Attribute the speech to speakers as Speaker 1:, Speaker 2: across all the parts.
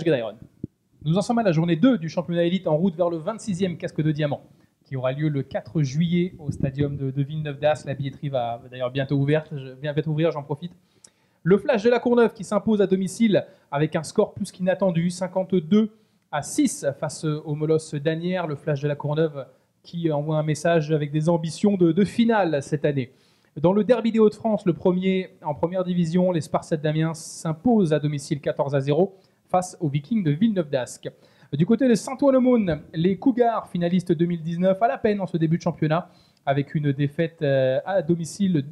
Speaker 1: Gdairon. Nous en sommes à la journée 2 du championnat élite en route vers le 26e casque de diamant qui aura lieu le 4 juillet au stadium de Villeneuve-d'Ascq. La billetterie va d'ailleurs bientôt ouvrir, j'en profite. Le Flash de la Courneuve qui s'impose à domicile avec un score plus qu'inattendu, 52-6 face au Molosse d'Asnières. Le Flash de la Courneuve qui envoie un message avec des ambitions de finale cette année. Dans le derby des Hauts-de-France, le premier en première division, les Spartiates d'Amiens s'imposent à domicile 14-0 face aux Vikings de Villeneuve-d'Ascq. Du côté de Saint-Ouen-l'Aumône, les Cougars, finalistes 2019, à la peine en ce début de championnat, avec une défaite à domicile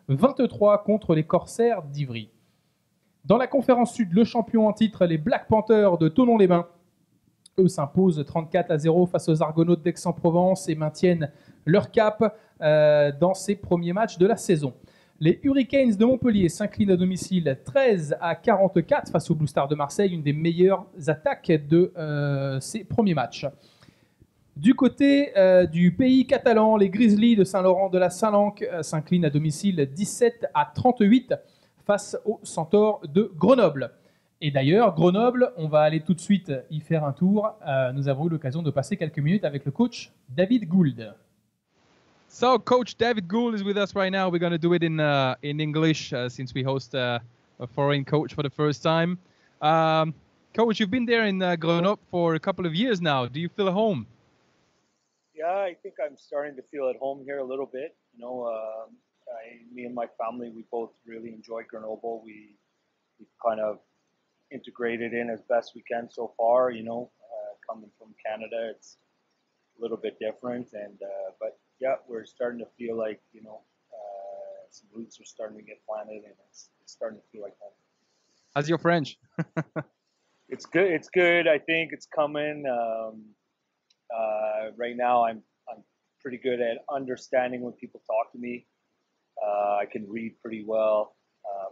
Speaker 1: 12-23 contre les Corsaires d'Ivry. Dans la conférence sud, le champion en titre, les Black Panthers de Thonon-les-Bains, eux s'imposent 34-0 face aux Argonautes d'Aix-en-Provence et maintiennent leur cap dans ces premiers matchs de la saison. Les Hurricanes de Montpellier s'inclinent à domicile 13-44 face au Blue Stars de Marseille, une des meilleures attaques de ces premiers matchs. Du côté du pays catalan, les Grizzlies de Saint-Laurent de la Salanque s'inclinent à domicile 17-38 face aux Centaures de Grenoble. Et d'ailleurs, Grenoble, on va aller tout de suite y faire un tour. Nous avons eu l'occasion de passer quelques minutes avec le coach David Gould.
Speaker 2: So, Coach David Gould is with us right now. We're going to do it in English since we host a foreign coach for the first time. Coach, you've been there in Grenoble for a couple of years now. Do you feel at home?
Speaker 3: Yeah, I think I'm starting to feel at home here a little bit. You know, me and my family, we both really enjoy Grenoble. We've kind of integrated in as best we can so far. You know, coming from Canada, it's a little bit different, but yeah, we're starting to feel like some roots are starting to get planted, and it's starting to feel like home.
Speaker 2: How's your French?
Speaker 3: It's good. It's good. I think it's coming. Right now, I'm pretty good at understanding when people talk to me. I can read pretty well,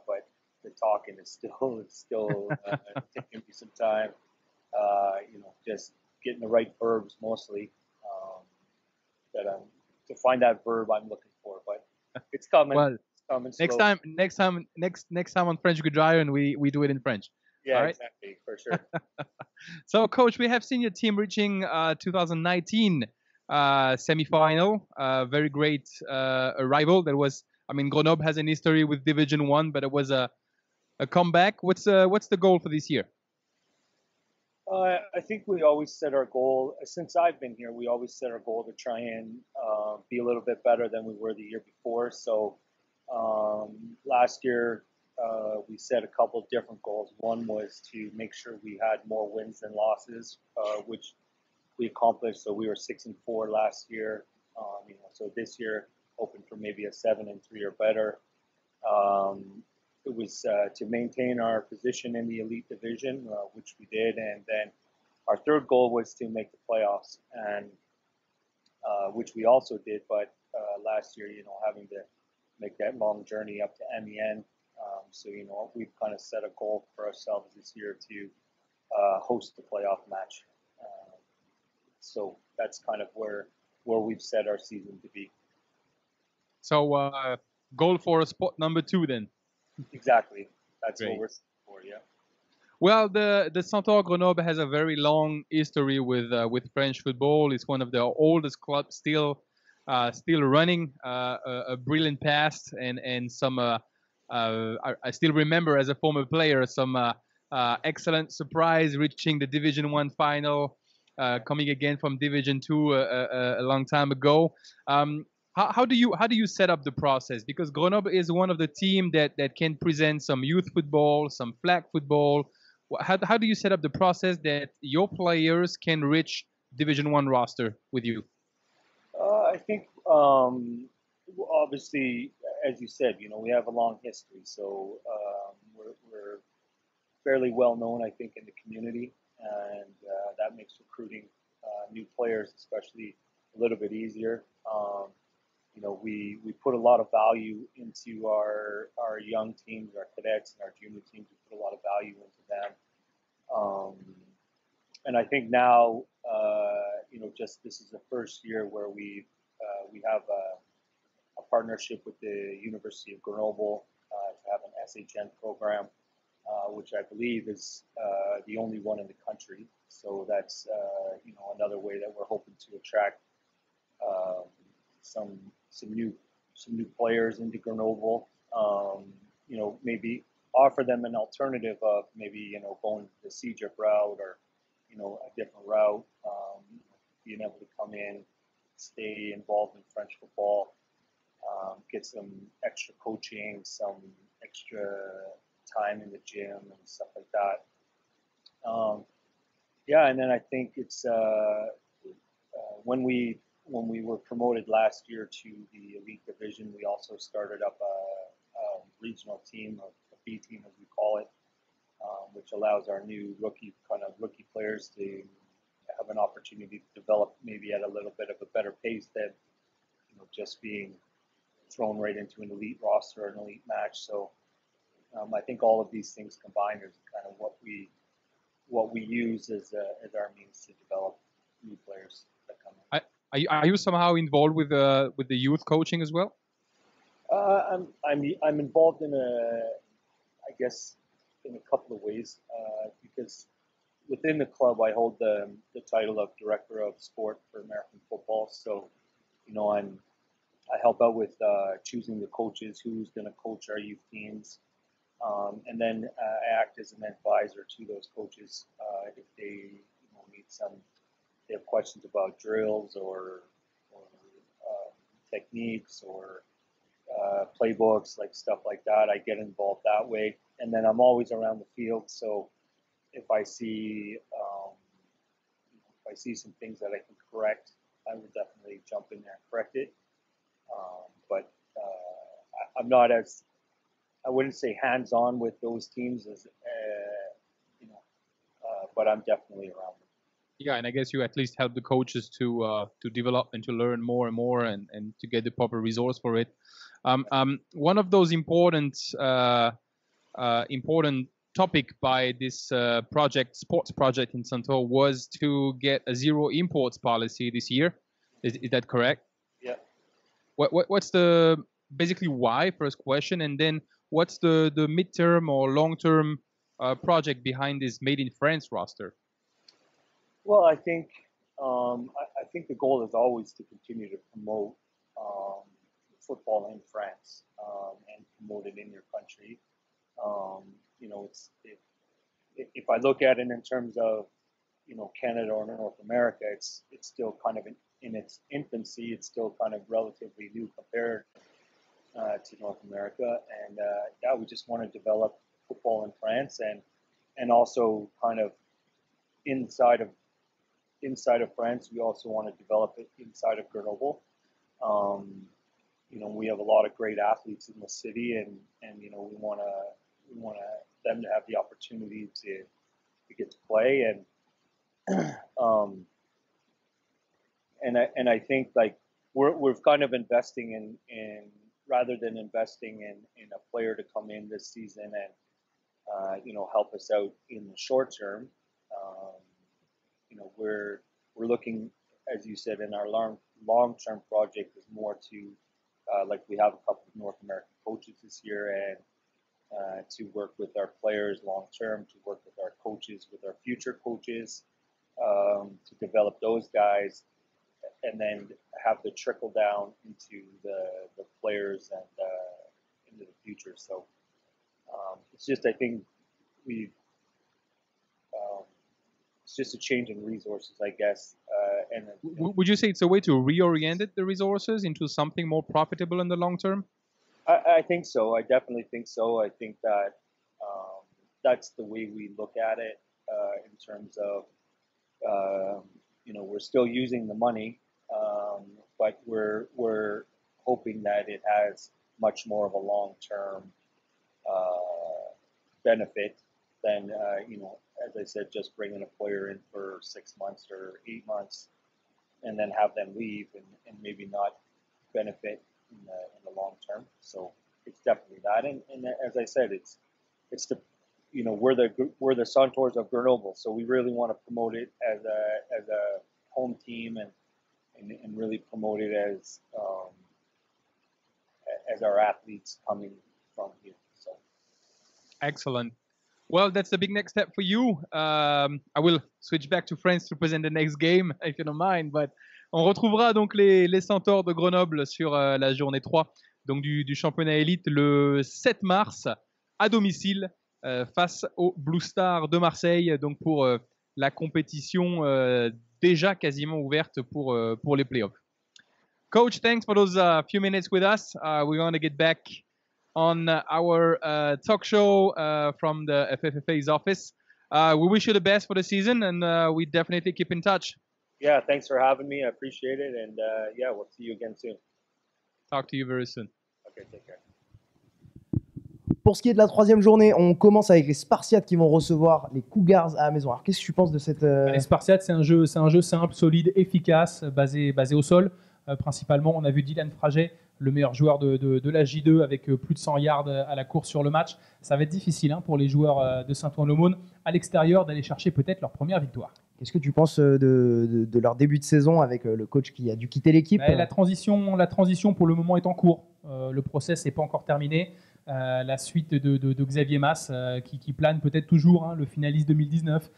Speaker 3: but the talking is still taking me some time. Just getting the right verbs mostly. To find that verb I'm looking for, but it's coming.
Speaker 2: Well,
Speaker 3: it's coming
Speaker 2: next time on French Gdairon, we do it in French.
Speaker 3: Yeah,
Speaker 2: all right?
Speaker 3: Exactly, for sure.
Speaker 2: So, Coach, we have seen your team reaching 2019 semi-final. Very great arrival. Grenoble has an history with Division One, but it was a comeback. What's the goal for this year?
Speaker 3: I think we always set our goal, since I've been here, we always set our goal to try and be a little bit better than we were the year before. So last year we set a couple of different goals. One was to make sure we had more wins than losses, which we accomplished. So we were 6-4 last year. So this year, hoping for maybe a 7-3 or better. It was to maintain our position in the elite division, which we did, and then our third goal was to make the playoffs, and which we also did. But last year, having to make that long journey up to MEN, so we've kind of set a goal for ourselves this year to host the playoff match. So that's kind of where we've set our season to be.
Speaker 2: So goal for spot number 2 then.
Speaker 3: Exactly. That's
Speaker 2: Great.
Speaker 3: What we're for, yeah.
Speaker 2: Well, the Centaure Grenoble has a very long history with French football. It's one of the oldest clubs still running. A brilliant past and some. I still remember as a former player some excellent surprise reaching the Division One final, coming again from Division Two a long time ago. How do you set up the process? Because Grenoble is one of the teams that can present some youth football, some flag football. How do you set up the process that your players can reach Division One roster with you?
Speaker 3: I think obviously, as you said, we have a long history, so we're fairly well known, I think, in the community, and that makes recruiting new players, especially, a little bit easier. We put a lot of value into our young teams, our cadets and our junior teams. We put a lot of value into them. And I think now, just this is the first year where we have a partnership with the University of Grenoble to have an SHN program. which I believe is the only one in the country. So that's another way that we're hoping to attract um, some new players into Grenoble. Maybe offer them an alternative of maybe going the CJIP route or a different route. Being able to come in, stay involved in French football, get some extra coaching, some extra time in the gym and stuff like that. Yeah, and then I think it's when we were promoted last year to the elite division, we also started up a regional team, a B team as we call it, which allows our new rookie players to have an opportunity to develop maybe at a little bit of a better pace than just being thrown right into an elite roster or an elite match. So I think all of these things combined is kind of what we use as our means to develop new players that come in.
Speaker 2: Are you somehow involved with the youth coaching as well?
Speaker 3: I'm involved in I guess in a couple of ways because within the club I hold the title of director of sport for American football. So I help out with choosing the coaches, who's going to coach our youth teams, and then I act as an advisor to those coaches if they they have questions about drills or techniques or playbooks, like stuff like that. I get involved that way, and then I'm always around the field. So if I see some things that I can correct, I would definitely jump in there and correct it. But I'm not as, I wouldn't say hands-on with those teams as but I'm definitely around them.
Speaker 2: Yeah, and I guess you at least help the coaches to develop and to learn more and more and to get the proper resource for it. One of those important topic by this sports project in Santor was to get a zero imports policy this year. Is that correct?
Speaker 3: Yeah.
Speaker 2: What's the basically why, first question, and then what's the midterm or long-term project behind this Made in France roster?
Speaker 3: Well, I think the goal is always to continue to promote football in France and promote it in your country. If I look at it in terms of Canada or North America, it's still kind of in its infancy. It's still kind of relatively new compared to North America, and yeah, we just want to develop football in France and also kind of inside of France, we also want to develop it inside of Grenoble. We have a lot of great athletes in the city, and we want them to have the opportunity to get to play, and I think like we're kind of investing in rather than investing in a player to come in this season and help us out in the short term. We're looking, as you said, in our long-term project is more to like we have a couple of North American coaches this year, and to work with our players long-term, to work with our coaches, with our future coaches, to develop those guys, and then have the trickle down into the players and into the future. So it's just, I think it's just a change in resources, I guess.
Speaker 2: Would you say it's a way to reorient the resources into something more profitable in the long term?
Speaker 3: I think so. I definitely think so. I think that that's the way we look at it in terms of, we're still using the money, but we're hoping that it has much more of a long-term benefit than, as I said, just bringing a player in for 6 months or 8 months and then have them leave and maybe not benefit in the long term. So it's definitely that. And as I said, it's the, we're the Santours of Grenoble. So we really want to promote it as a home team and really promote it as our athletes coming from here. So
Speaker 2: excellent. Well, that's the big next step for you. I will switch back to France to present the next game, if you don't mind. But on retrouvera donc les Centaures de Grenoble sur la journée 3 donc du championnat élite le 7 mars à domicile face aux Blue Stars de Marseille, donc pour la compétition déjà quasiment ouverte pour les playoffs. Coach, thanks for those few minutes with us. We're going to get back on our talk show from the FFFA's office. We wish you the best for the season, and we definitely keep in touch.
Speaker 3: Yeah, thanks for having me. I appreciate it, and yeah, we'll see you again soon.
Speaker 2: Talk to you very soon.
Speaker 3: Okay, take care.
Speaker 4: Pour ce qui est de la troisième journée, on commence avec les Spartiates qui vont recevoir les Cougars à la maison. Alors, qu'est-ce que tu penses de cette...
Speaker 1: Les Spartiates, c'est un jeu simple, solide, efficace, basé au sol. Principalement, on a vu Dylan Fraget, le meilleur joueur de la J2, avec plus de 100 yards à la course sur le match. Ça va être difficile pour les joueurs de Saint-Ouen-l'Aumône à l'extérieur d'aller chercher peut-être leur première victoire.
Speaker 4: Qu'est-ce que tu penses de leur début de saison avec le coach qui a dû quitter l'équipe?
Speaker 1: La transition pour le moment est en cours. Le process n'est pas encore terminé. La suite de Xavier Mas qui plane peut-être toujours, le finaliste 2019.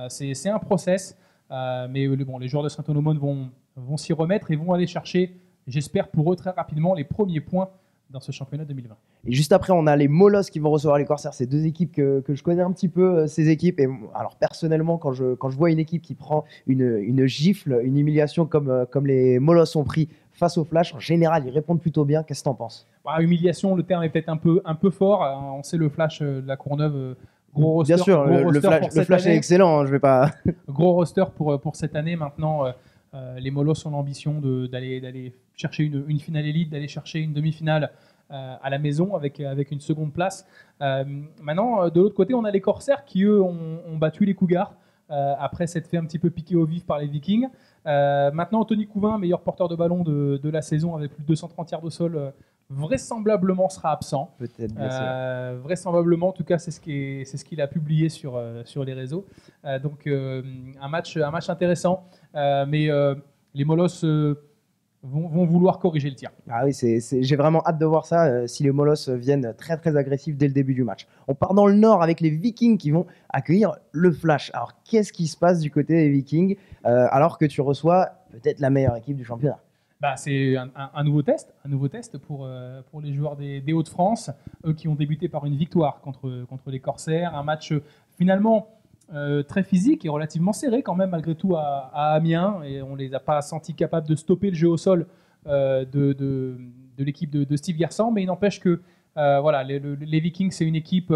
Speaker 1: C'est un process, mais les joueurs de Saint-Ouen-l'Aumône vont s'y remettre et vont aller chercher, j'espère pour eux très rapidement, les premiers points dans ce championnat 2020.
Speaker 4: Et juste après, on a les Molosses qui vont recevoir les Corsaires. C'est deux équipes que je connais un petit peu, ces équipes. Et alors personnellement, quand je vois une équipe qui prend une gifle, une humiliation comme les Molosses ont pris face au Flash, en général, ils répondent plutôt bien. Qu'est-ce que tu en penses?
Speaker 1: Humiliation, le terme est peut-être un peu fort. On sait le Flash de la Courneuve, gros roster.
Speaker 4: Bien sûr, le Flash est excellent. Je vais pas.
Speaker 1: Gros roster pour cette année. Maintenant, les Molosses ont l'ambition d'aller chercher une finale élite, d'aller chercher une demi-finale à la maison avec une seconde place. Maintenant, de l'autre côté, on a les Corsaires qui, eux, ont battu les Cougars après s'être fait un petit peu piquer au vif par les Vikings. Maintenant, Anthony Couvin, meilleur porteur de ballon de la saison avec plus de 230 yards au sol, vraisemblablement sera absent.
Speaker 4: Peut-être, bien sûr.
Speaker 1: Vraisemblablement, en tout cas, c'est ce qu'il a publié sur les réseaux. Donc, un match intéressant. Mais les Molosses vont vouloir corriger le tir.
Speaker 4: Ah oui, j'ai vraiment hâte de voir ça, si les Molosses viennent très très agressifs dès le début du match. On part dans le nord avec les Vikings qui vont accueillir le Flash. Alors, qu'est-ce qui se passe du côté des Vikings alors que tu reçois peut-être la meilleure équipe du championnat?
Speaker 1: C'est un nouveau test pour les joueurs des Hauts-de-France, eux qui ont débuté par une victoire contre les Corsaires. Un match finalement très physique et relativement serré quand même malgré tout à Amiens, et on ne les a pas sentis capables de stopper le jeu au sol de l'équipe de Steve Gersan, mais il n'empêche que les Vikings, c'est une équipe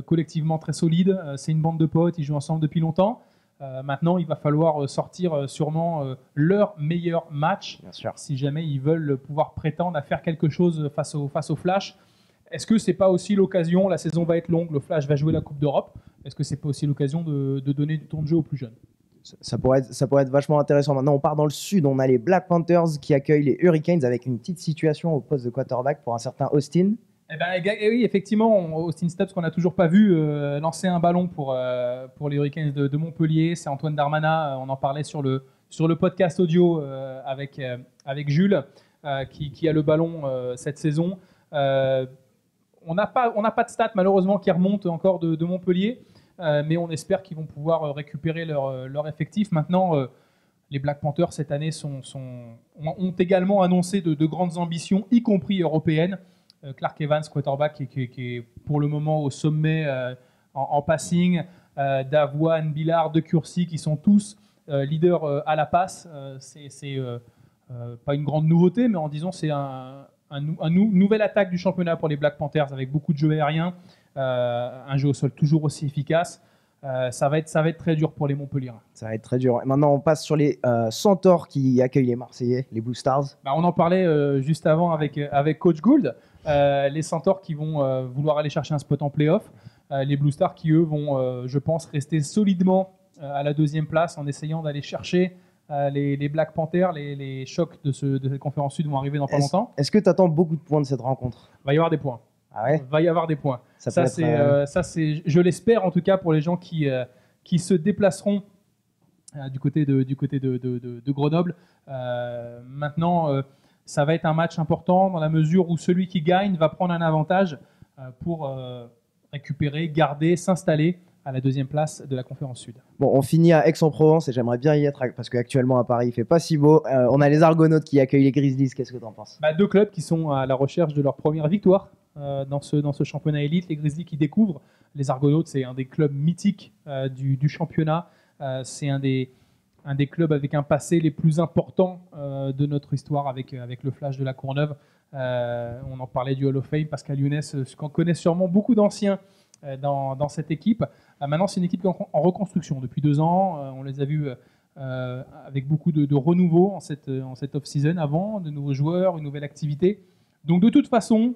Speaker 1: collectivement très solide, c'est une bande de potes, ils jouent ensemble depuis longtemps. Maintenant, il va falloir sortir sûrement leur meilleur match si jamais ils veulent pouvoir prétendre à faire quelque chose face au Flash. Est-ce que c'est pas aussi l'occasion, la saison va être longue, le Flash va jouer la Coupe d'Europe, est-ce que c'est pas aussi l'occasion de donner du temps de jeu aux plus jeunes?
Speaker 4: Ça pourrait être vachement intéressant. Maintenant, on part dans le sud, on a les Black Panthers qui accueillent les Hurricanes avec une petite situation au poste de quarterback pour un certain Austin.
Speaker 1: Oui, effectivement, Austin Stubbs, qu'on n'a toujours pas vu lancer un ballon pour les Hurricanes de Montpellier. C'est Antoine Darmanin, on en parlait sur le podcast audio avec Jules, qui a le ballon cette saison. On n'a pas de stats malheureusement qui remontent encore de Montpellier, mais on espère qu'ils vont pouvoir récupérer leur effectif. Maintenant, les Black Panthers cette année ont également annoncé de grandes ambitions, y compris européennes. Clark Evans, quarterback, qui est pour le moment au sommet en passing. Davoine, Billard, De Curcy, qui sont tous leaders à la passe. C'est pas une grande nouveauté, mais en disant c'est une nouvelle attaque du championnat pour les Black Panthers avec beaucoup de jeux aériens, un jeu au sol toujours aussi efficace. Ça va être très dur pour les Montpelliérains.
Speaker 4: Ça va être très dur. Et maintenant, on passe sur les Centaures qui accueillent les Marseillais, les Blue Stars.
Speaker 1: On en parlait juste avant avec Coach Gould. Les Centaures qui vont vouloir aller chercher un spot en play-off. Les Blue Stars qui, eux, vont, je pense, rester solidement à la deuxième place en essayant d'aller chercher les Black Panthers. Les chocs de cette conférence sud vont arriver dans pas longtemps.
Speaker 4: Est-ce que tu attends beaucoup de points de cette rencontre?
Speaker 1: Il va y avoir des points.
Speaker 4: Ah ouais?
Speaker 1: Va y avoir des points. Ça c'est, je l'espère en tout cas pour les gens qui se déplaceront du côté de Grenoble. Maintenant, ça va être un match important dans la mesure où celui qui gagne va prendre un avantage pour récupérer, garder, s'installer à la 2e place de la Conférence Sud.
Speaker 4: Bon, on finit à Aix-en-Provence et j'aimerais bien y être parce qu'actuellement à Paris il fait pas si beau. On a les Argonautes qui accueillent les Grizzlies. Qu'est-ce que tu en penses?
Speaker 1: 2 clubs qui sont à la recherche de leur première victoire dans ce championnat élite. Les Grizzlies qui découvrent. Les Argonautes, c'est un des clubs mythiques du championnat. C'est un des clubs avec un passé les plus importants de notre histoire avec le Flash de la Courneuve. On en parlait du Hall of Fame. Pascal Younes, qu'on connaît sûrement beaucoup d'anciens dans cette équipe. Maintenant, c'est une équipe en reconstruction depuis 2 ans. On les a vus avec beaucoup de renouveau en cette off-season avant, de nouveaux joueurs, une nouvelle activité. Donc de toute façon,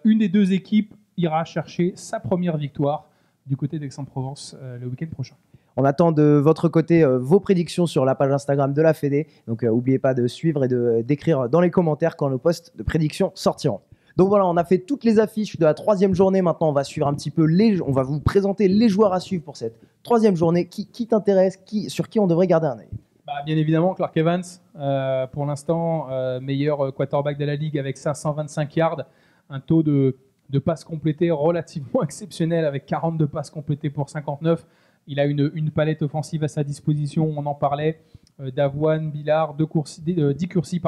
Speaker 1: une des 2 équipes ira chercher sa première victoire du côté d'Aix-en-Provence le week-end prochain.
Speaker 4: On attend de votre côté vos prédictions sur la page Instagram de la Fédé. Donc n'oubliez pas de suivre et d'écrire dans les commentaires quand nos posts de prédictions sortiront. Donc voilà, on a fait toutes les affiches de la 3e journée. Maintenant, on va suivre un petit peu on va vous présenter les joueurs à suivre pour cette 3e journée. Qui t'intéresse, sur qui on devrait garder un œil?
Speaker 1: Bien évidemment, Clark Evans, pour l'instant, meilleur quarterback de la ligue avec 525 yards, un taux de passes complétées relativement exceptionnel avec 42 passes complétées pour 59. Il a une palette offensive à sa disposition, on en parlait, d'Avoine, Billard, Dicursi,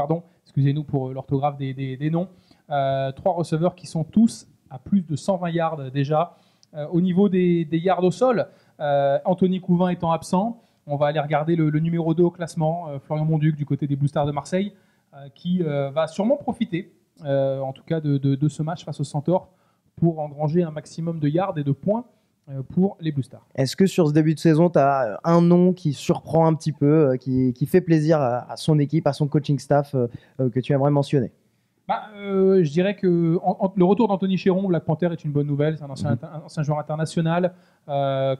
Speaker 1: excusez-nous pour l'orthographe des noms. 3 receveurs qui sont tous à plus de 120 yards déjà. Au niveau des yards au sol, Anthony Couvin étant absent, on va aller regarder le numéro 2 au classement, Florian Monduc du côté des Blue Stars de Marseille, qui va sûrement profiter, en tout cas de ce match face aux Centaures, pour engranger un maximum de yards et de points pour les Blue Stars.
Speaker 4: Est-ce que sur ce début de saison, tu as un nom qui surprend un petit peu, qui fait plaisir à son équipe, à son coaching staff, que tu aimerais mentionner?
Speaker 1: Je dirais que le retour d'Anthony Chéron, Black Panther, est une bonne nouvelle. C'est un ancien joueur international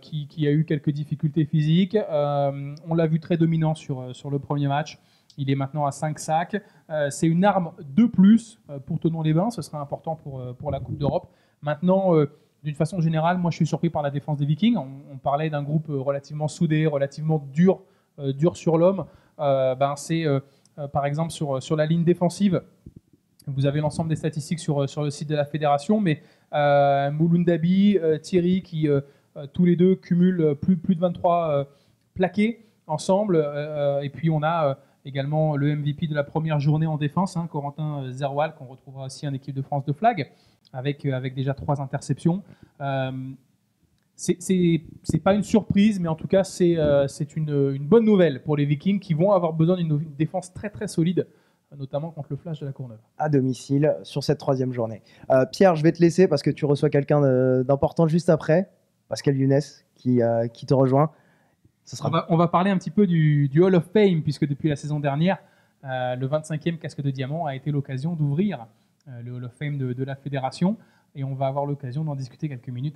Speaker 1: qui a eu quelques difficultés physiques. On l'a vu très dominant sur le premier match. Il est maintenant à 5 sacs. C'est une arme de plus pour Thonon-les-Bains. Ce sera important pour la Coupe d'Europe. Maintenant, d'une façon générale, moi je suis surpris par la défense des Vikings. On parlait d'un groupe relativement soudé, relativement dur sur l'homme. C'est par exemple sur la ligne défensive. Vous avez l'ensemble des statistiques sur le site de la fédération, mais Mouloundabi, Thierry, qui tous les deux cumulent plus de 23 plaqués ensemble. Et puis on a également le MVP de la première journée en défense, Corentin Zerwal, qu'on retrouvera aussi en équipe de France de flag, avec déjà 3 interceptions. C'est pas une surprise, mais en tout cas c'est une bonne nouvelle pour les Vikings qui vont avoir besoin d'une défense très très solide, notamment contre le Flash de la Courneuve.
Speaker 4: À domicile sur cette 3e journée. Pierre, je vais te laisser parce que tu reçois quelqu'un d'important juste après, Pascal Younes, qui te rejoint.
Speaker 1: On va parler un petit peu du Hall of Fame, puisque depuis la saison dernière, le 25e casque de diamant a été l'occasion d'ouvrir le Hall of Fame de la fédération, et on va avoir l'occasion d'en discuter quelques minutes avec